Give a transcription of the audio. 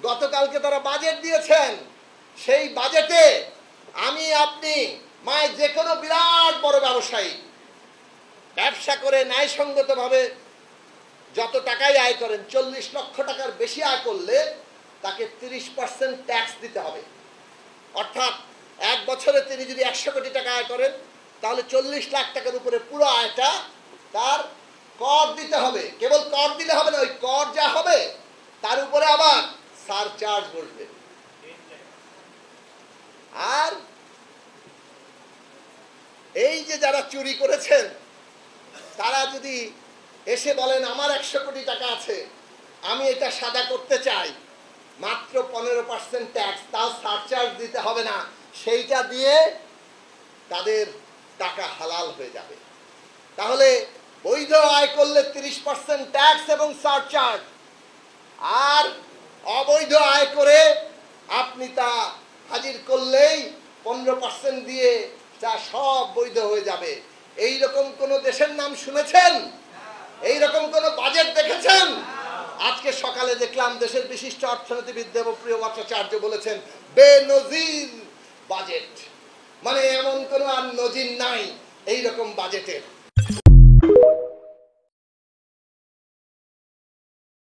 গতকালকে তারা বাজেট দিয়েছেন, সেই বাজেটে আমি আপনি যে কোনো বিরাট বড় ব্যবসায়ী ব্যবসা করে ন্যায়সঙ্গতভাবে যত টাকাই আয় করেন, 40 লক্ষ টাকার বেশি আয় করলে তাকে 30% ট্যাক্স দিতে হবে। অর্থাৎ এক বছরে তিনি যদি 100 কোটি টাকা আয় করেন, তাহলে 40 লাখ টাকার উপরে পুরো আয়টা তার কর দিতে হবে। কেবল কর দিলে হবে না, ওই কর যা হবে তার উপরে আবার সারচার্জ বসবে। আর এই যে যারা চুরি করেছেন তারা যদি এসে বলেন আমার 100 কোটি টাকা আছে, আমি এটা সাদা করতে চাই, মাত্র 15% ট্যাক্স, তাও সারচার্জ দিতে হবে না, সেইটা দিয়ে তাদের টাকা হালাল হয়ে যাবে। তাহলে বৈধ আয় করলে 30% ট্যাক্স এবং সারচার্জ, আর অবৈধ আয় করে আপনি তা হাজির করলেই 15% দিয়ে তা সব বৈধ হয়ে যাবে। এই রকম কোন দেশের নাম শুনেছেন? এই রকম কোন বাজেট দেখেছেন? আজকে সকালে দেখলাম দেশের বিশিষ্ট অর্থনীতিবিদ দেবপ্রিয় ভট্টাচার্য বলেছেন বেনজির বাজেট, মানে এমন কোন আর নজির নাই এই রকম বাজেটের।